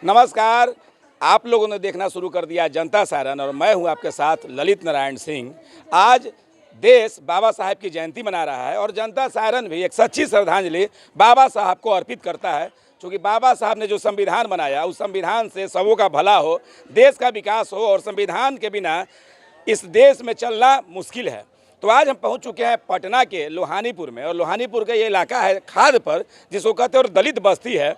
नमस्कार। आप लोगों ने देखना शुरू कर दिया जनता सायरन और मैं हूं आपके साथ ललित नारायण सिंह। आज देश बाबा साहेब की जयंती मना रहा है और जनता सायरन भी एक सच्ची श्रद्धांजलि बाबा साहब को अर्पित करता है, क्योंकि बाबा साहब ने जो संविधान बनाया उस संविधान से सबों का भला हो, देश का विकास हो और संविधान के बिना इस देश में चलना मुश्किल है। तो आज हम पहुंच चुके हैं पटना के लोहानीपुर में, और लोहानीपुर का ये इलाका है खाद पर, जिसको कहते हैं और दलित बस्ती है।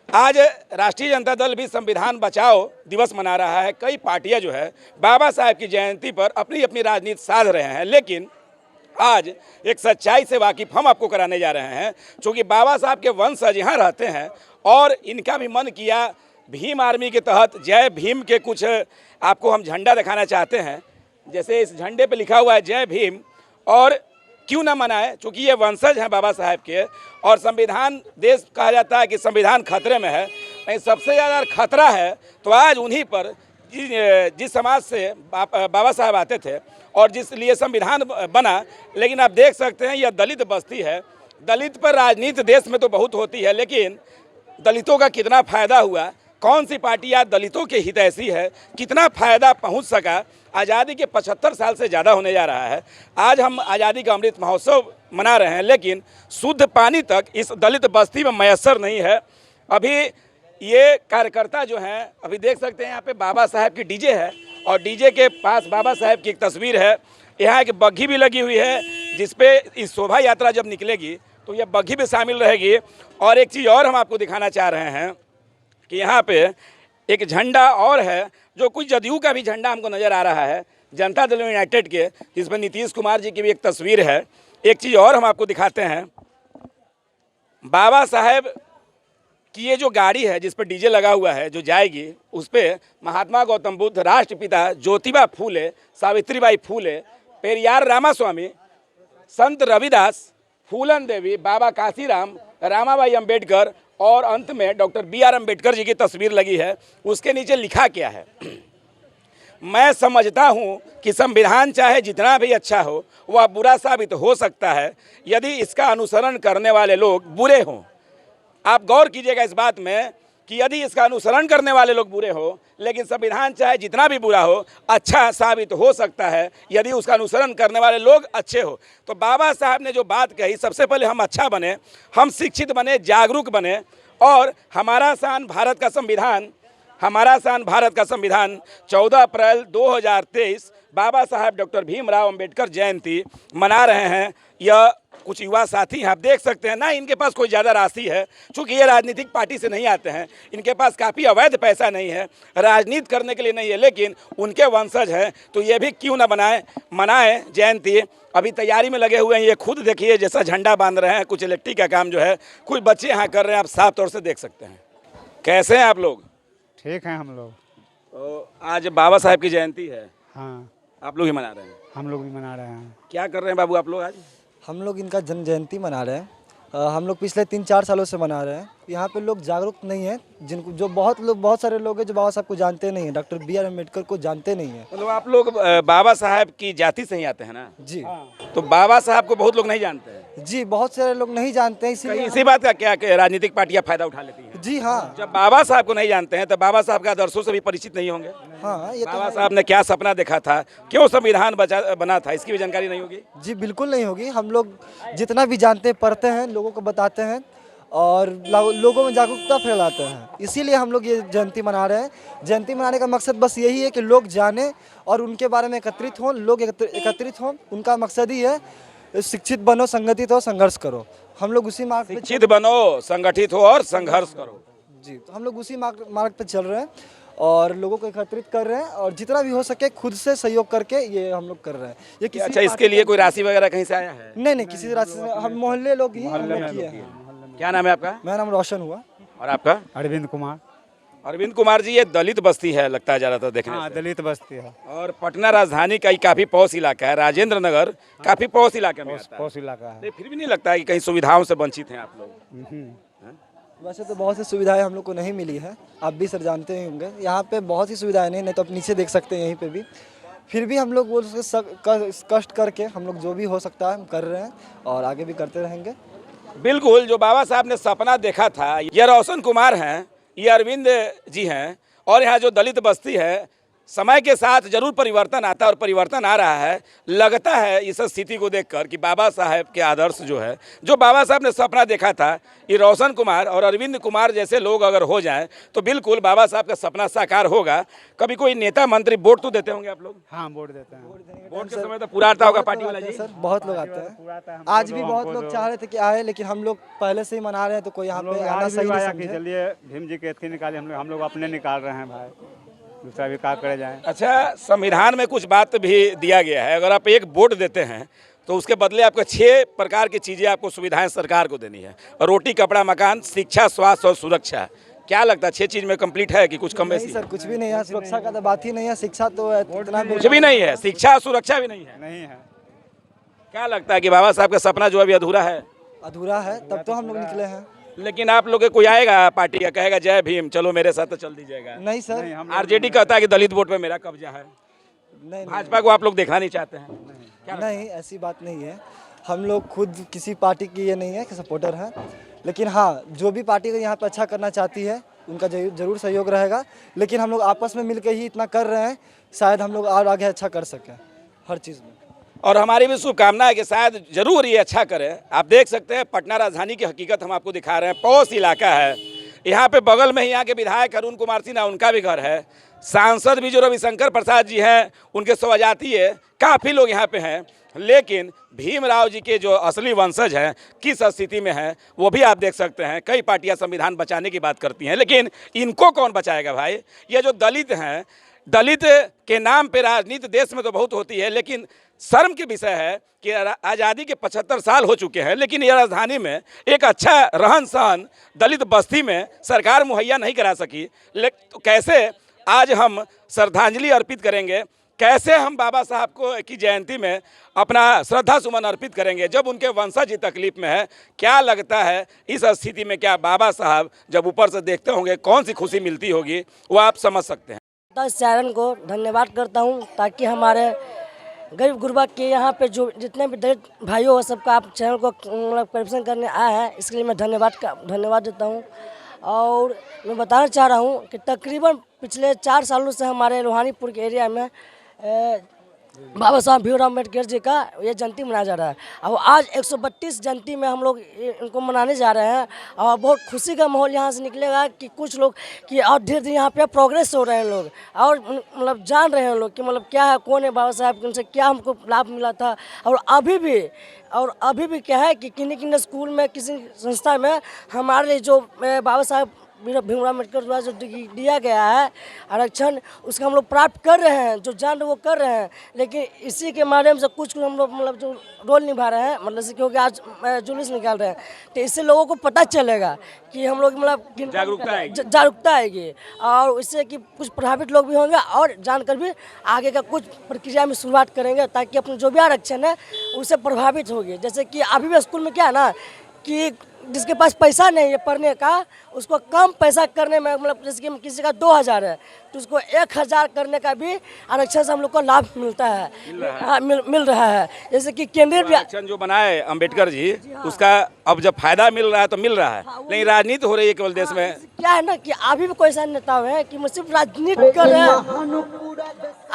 आज राष्ट्रीय जनता दल भी संविधान बचाओ दिवस मना रहा है। कई पार्टियां जो है बाबा साहब की जयंती पर अपनी अपनी राजनीति साध रहे हैं, लेकिन आज एक सच्चाई से वाकिफ हम आपको कराने जा रहे हैं, क्योंकि बाबा साहब के वंशज यहाँ रहते हैं और इनका भी मन किया भीम आर्मी के तहत जय भीम के कुछ आपको हम झंडा दिखाना चाहते हैं। जैसे इस झंडे पे लिखा हुआ है जय भीम, और क्यों ना मनाए, क्योंकि ये वंशज हैं बाबा साहब के। और संविधान, देश कहा जाता है कि संविधान खतरे में है, नहीं सबसे ज़्यादा खतरा है तो आज उन्हीं पर जिस समाज से बाबा साहब आते थे और जिस लिए संविधान बना। लेकिन आप देख सकते हैं यह दलित बस्ती है। दलित पर राजनीति देश में तो बहुत होती है, लेकिन दलितों का कितना फ़ायदा हुआ, कौन सी पार्टी आज दलितों के हितैषी है, कितना फ़ायदा पहुंच सका। आज़ादी के 75 साल से ज़्यादा होने जा रहा है। आज हम आज़ादी का अमृत महोत्सव मना रहे हैं, लेकिन शुद्ध पानी तक इस दलित बस्ती में मैसर नहीं है। अभी ये कार्यकर्ता जो हैं, अभी देख सकते हैं यहाँ पे बाबा साहब की डीजे है और डीजे के पास बाबा साहब की एक तस्वीर है। यहाँ एक बग्घी भी लगी हुई है, जिसपे इस शोभा यात्रा जब निकलेगी तो यह बग्घी भी शामिल रहेगी। और एक चीज़ और हम आपको दिखाना चाह रहे हैं कि यहाँ पे एक झंडा और है, जो कुछ जदयू का भी झंडा हमको नज़र आ रहा है, जनता दल यूनाइटेड के, जिसमें नीतीश कुमार जी की भी एक तस्वीर है। एक चीज़ और हम आपको दिखाते हैं, बाबा साहेब की ये जो गाड़ी है जिस पर डीजे लगा हुआ है जो जाएगी, उस पर महात्मा गौतम बुद्ध, राष्ट्रपिता ज्योतिबा फूले, सावित्रीबाई फूले, पेरियार रामास्वामी, संत रविदास, फूलन देवी, बाबा काशीराम, रामाबाई अंबेडकर और अंत में डॉक्टर B.R. अम्बेडकर जी की तस्वीर लगी है। उसके नीचे लिखा क्या है? मैं समझता हूँ कि संविधान चाहे जितना भी अच्छा हो, वह बुरा साबित हो सकता है यदि इसका अनुसरण करने वाले लोग बुरे हों। आप गौर कीजिएगा इस बात में कि यदि इसका अनुसरण करने वाले लोग बुरे हो, लेकिन संविधान चाहे जितना भी बुरा हो, अच्छा साबित हो सकता है यदि उसका अनुसरण करने वाले लोग अच्छे हो। तो बाबा साहब ने जो बात कही, सबसे पहले हम अच्छा बने, हम शिक्षित बने, जागरूक बने, और हमारा शान भारत का संविधान, हमारा शान भारत का संविधान 14 अप्रैल 2023 बाबा साहब डॉक्टर भीमराव अंबेडकर जयंती मना रहे हैं। यह कुछ युवा साथी हैं, आप देख सकते हैं ना, इनके पास कोई ज़्यादा राशि है, चूँकि ये राजनीतिक पार्टी से नहीं आते हैं, इनके पास काफ़ी अवैध पैसा नहीं है, राजनीति करने के लिए नहीं है, लेकिन उनके वंशज हैं तो ये भी क्यों ना मनाएं जयंती। अभी तैयारी में लगे हुए हैं, ये खुद देखिए जैसा झंडा बांध रहे हैं, कुछ इलेक्ट्रिक का काम जो है कुछ बच्चे यहाँ कर रहे हैं, आप साफ तौर से देख सकते हैं। कैसे हैं आप लोग? ठीक है हम लोग। तो आज बाबा साहब की जयंती है। हाँ, आप लोग ही मना रहे हैं? हम लोग भी मना रहे हैं। क्या कर रहे हैं बाबू आप लोग आज? हम लोग इनका जन्म जयंती मना रहे हैं। हम लोग पिछले 3-4 सालों से मना रहे हैं। यहाँ पे लोग जागरूक नहीं हैं, जिनको जो बहुत सारे लोग हैं जो बाबा साहब को जानते नहीं हैं, डॉक्टर B.R. अम्बेडकर को जानते नहीं हैं। मतलब आप लोग बाबा साहब की जाति से ही आते हैं ना? जी। तो बाबा साहब को बहुत लोग नहीं जानते हैं। जी, बहुत सारे लोग नहीं जानते हैं, कहीं इसीलिए इसी बात का क्या कि राजनीतिक पार्टियां फायदा उठा लेती हैं? जी हाँ। जब बाबा साहब को नहीं जानते हैं तो बाबा साहब के आदर्शों से भी परिचित नहीं होंगे। हाँ, ये तो बाबा साहब ने क्या सपना देखा था, क्यों संविधान बना था, इसकी भी जानकारी नहीं होगी। जी बिल्कुल नहीं होगी। हम लोग जितना भी जानते हैं, पढ़ते हैं, लोगों को बताते हैं और लोगों में जागरूकता फैलाते हैं। इसीलिए हम लोग ये जयंती मना रहे हैं। जयंती मनाने का मकसद बस यही है कि लोग जानें और उनके बारे में एकत्रित हों, लोग एकत्रित हों। उनका मकसद ही है शिक्षित बनो, संगठित हो, संघर्ष करो। हम लोग उसी मार्ग पे शिक्षित बनो, संगठित हो और संघर्ष करो। जी, तो हम लोग उसी मार्ग पे चल रहे हैं और लोगों को एकत्रित कर रहे हैं, और जितना भी हो सके खुद से सहयोग करके ये हम लोग कर रहे हैं। ये किसी अच्छा, इसके लिए कोई राशि वगैरह कहीं से आया है? नहीं, किसी राशि से हम मोहल्ले लोग ही हम लोग किए हैं। क्या नाम है आपका? मेरा नाम रोशन हुआ। और आपका? अरविंद कुमार। अरविंद कुमार जी, ये दलित बस्ती है लगता है ज़्यादातर देखने हाँ, से। दलित बस्ती है और पटना राजधानी का ही काफ़ी पौष इलाका है, राजेंद्र नगर काफ़ी पौष इलाके में आता है। पौष इलाका है। नहीं, फिर भी नहीं लगता है कि कहीं सुविधाओं से वंचित हैं आप लोग? वैसे तो बहुत सी सुविधाएं हम लोग को नहीं मिली है, आप भी सर जानते ही होंगे। यहाँ पे बहुत सी सुविधाएं नहीं तो आप नीचे देख सकते हैं, यहीं पे भी। फिर भी हम लोग वो कष्ट करके हम लोग जो भी हो सकता है हम कर रहे हैं और आगे भी करते रहेंगे। बिल्कुल, जो बाबा साहब ने सपना देखा था, ये रोशन कुमार हैं, ये अरविंद जी हैं और यहाँ जो दलित बस्ती है, समय के साथ जरूर परिवर्तन आता है और परिवर्तन आ रहा है। लगता है इस स्थिति को देखकर कि बाबा साहब के आदर्श जो है, जो बाबा साहब ने सपना देखा था, ये रोशन कुमार और अरविंद कुमार जैसे लोग अगर हो जाएं तो बिल्कुल बाबा साहब का सपना साकार होगा। कभी कोई नेता मंत्री वोट तो देते होंगे आप लोग? हाँ, वोट देते हैं। वोट के समय तो पूरा आता होगा पार्टी वाला जी। सर बहुत लोग आते हैं, आज भी बहुत लोग चाह रहे थे कि आए, लेकिन हम लोग पहले से ही मना रहे हैं तो कोई यहाँ पे आना सही नहीं समझे। चलिए भीम जी के एथी निकाले, हम लोग अपने निकाल रहे हैं भाई, दूसरा भी काम करे जाए। अच्छा, संविधान में कुछ बात भी दिया गया है, अगर आप एक वोट देते हैं तो उसके बदले आपको 6 प्रकार की चीज़ें, आपको सुविधाएं सरकार को देनी है। रोटी, कपड़ा, मकान, शिक्षा, स्वास्थ्य और सुरक्षा। क्या लगता है 6 चीज़ में कंप्लीट है कि कुछ कम नहीं बेसी? सर, कुछ भी नहीं है। सुरक्षा का तो बात ही नहीं है, शिक्षा तो इतना कुछ भी नहीं है, शिक्षा सुरक्षा भी नहीं है। नहीं है। क्या लगता है कि बाबा साहब का सपना जो अभी अधूरा है? अधूरा है, तब तो हम लोग निकले हैं। लेकिन आप लोग के कोई आएगा पार्टी का, कहेगा जय भीम चलो मेरे साथ तो चल दीजिएगा? नहीं सर, आरजेडी कहता है कि दलित वोट पे मेरा कब्जा है। नहीं भाजपा को आप लोग देखना नहीं चाहते हैं? नहीं, ऐसी बात नहीं है। हम लोग खुद किसी पार्टी की ये नहीं है कि सपोर्टर हैं, लेकिन हाँ, जो भी पार्टी को यहाँ पे अच्छा करना चाहती है उनका जरूर सहयोग रहेगा। लेकिन हम लोग आपस में मिलकर ही इतना कर रहे हैं, शायद हम लोग और आगे अच्छा कर सकें हर चीज़ में। और हमारी भी शुभकामना है कि शायद जरूर ये अच्छा करें। आप देख सकते हैं पटना राजधानी की हकीकत हम आपको दिखा रहे हैं। पड़ोस इलाका है, यहाँ पे बगल में ही यहाँ के विधायक अरुण कुमार सिन्हा, उनका भी घर है। सांसद भी जो रविशंकर प्रसाद जी हैं, उनके स्वजातीय काफ़ी लोग यहाँ पे हैं। लेकिन भीमराव जी के जो असली वंशज हैं किस स्थिति में हैं वो भी आप देख सकते हैं। कई पार्टियां संविधान बचाने की बात करती हैं, लेकिन इनको कौन बचाएगा भाई? ये जो दलित हैं, दलित के नाम पे राजनीति देश में तो बहुत होती है, लेकिन शर्म की विषय है कि आज़ादी के 75 साल हो चुके हैं, लेकिन ये राजधानी में एक अच्छा रहन सहन दलित बस्ती में सरकार मुहैया नहीं करा सकी। तो कैसे आज हम श्रद्धांजलि अर्पित करेंगे, कैसे हम बाबा साहब को की जयंती में अपना श्रद्धा सुमन अर्पित करेंगे जब उनके वंशज ही तकलीफ में है? क्या लगता है इस स्थिति में क्या बाबा साहब जब ऊपर से देखते होंगे कौन सी खुशी मिलती होगी, वो आप समझ सकते हैं। तो इस चैनल को धन्यवाद करता हूं, ताकि हमारे गरीब गुरबा के यहाँ पे जो जितने भी दलित भाइयों सबका आप चैनल को मतलब परिवेशन करने आए हैं, इसके लिए मैं धन्यवाद देता हूँ। और मैं बताना चाह रहा हूँ कि तकरीबन पिछले 4 सालों से हमारे रोहानीपुर के एरिया में बाबा साहब भीमराव अम्बेडकर जी का ये जयंती मनाया जा रहा है। और आज 132 जयंती में हम लोग इनको मनाने जा रहे हैं और बहुत खुशी का माहौल यहाँ से निकलेगा कि कुछ लोग कि और धीरे धीरे यहाँ पे प्रोग्रेस हो रहे हैं लोग, और मतलब जान रहे हैं लोग कि मतलब क्या है, कौन है बाबा साहब, उनसे क्या हमको लाभ मिला था। और अभी भी क्या है कि किन्हीं स्कूल में किसी संस्था में हमारे लिए जो बाबा साहब भीमराव अम्बेडकर द्वारा जो दिया गया है आरक्षण, उसका हम लोग प्राप्त कर रहे हैं, जो जान वो कर रहे हैं। लेकिन इसी के माध्यम से कुछ हम लोग मतलब जो रोल निभा रहे हैं, मतलब से क्योंकि आज जुलूस निकाल रहे हैं, तो इससे लोगों को पता चलेगा कि हम लोग मतलब जागरूकता आएगी, और इससे कि कुछ प्रभावित लोग भी होंगे और जानकर भी आगे का कुछ प्रक्रिया में शुरुआत करेंगे, ताकि अपने जो भी आरक्षण है उससे प्रभावित होगी। जैसे कि अभी भी स्कूल में क्या है ना कि जिसके पास पैसा नहीं है पढ़ने का, उसको कम पैसा करने में, मतलब जैसे कि किसी का 2000 है तो उसको 1000 करने का भी आरक्षण से हम लोग को लाभ मिलता है, मिल रहा है। जैसे कि केंद्रीय आरक्षण जो बनाए अम्बेडकर जी, उसका अब जब फायदा मिल रहा है तो मिल रहा है, लेकिन राजनीति हो रही है केवल देश में। क्या है ना कि अभी भी कोई ऐसा नेता है कि सिर्फ राजनीति कर रहे हैं,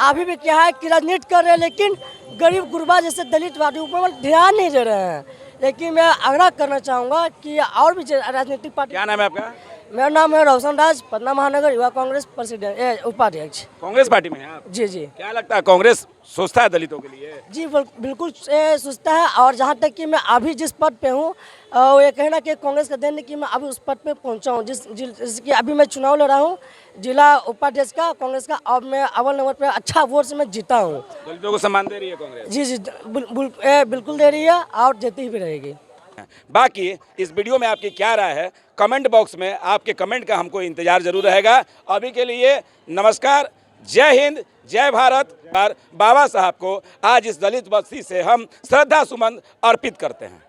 अभी भी क्या है कि राजनीति कर रहे हैं, लेकिन गरीब गुरबा जैसे दलित वादी ऊपर ध्यान नहीं दे रहे हैं। लेकिन मैं आग्रह करना चाहूँगा कि और भी राजनीतिक पार्टी। क्या नाम है आपका? मेरा नाम है रोशन राज, पटना महानगर युवा कांग्रेस प्रेसिडेंट उपाध्यक्ष। कांग्रेस पार्टी में हैं आप? जी जी। क्या लगता है कांग्रेस सोचता है दलितों के लिए? जी बिल्कुल सोचता है। और जहाँ तक कि मैं अभी जिस पद पे हूँ, ये कहना कि कांग्रेस का देन कि मैं अभी उस पद पे पहुँचा हूँ, जिसकी अभी मैं चुनाव लड़ रहा हूँ जिला उपाध्यक्ष का कांग्रेस का, और मैं अव्वल नंबर पे अच्छा वोट से मैं जीता हूँ। दलितों को सम्मान दे रही है कांग्रेस? जी जी बिल्कुल दे रही है, और देती भी रहेगी। बाकी इस वीडियो में आपकी क्या राय है, कमेंट बॉक्स में आपके कमेंट का हमको इंतजार जरूर रहेगा। अभी के लिए नमस्कार, जय हिंद, जय भारत। बाबा साहब को आज इस दलित बस्ती से हम श्रद्धा सुमन अर्पित करते हैं।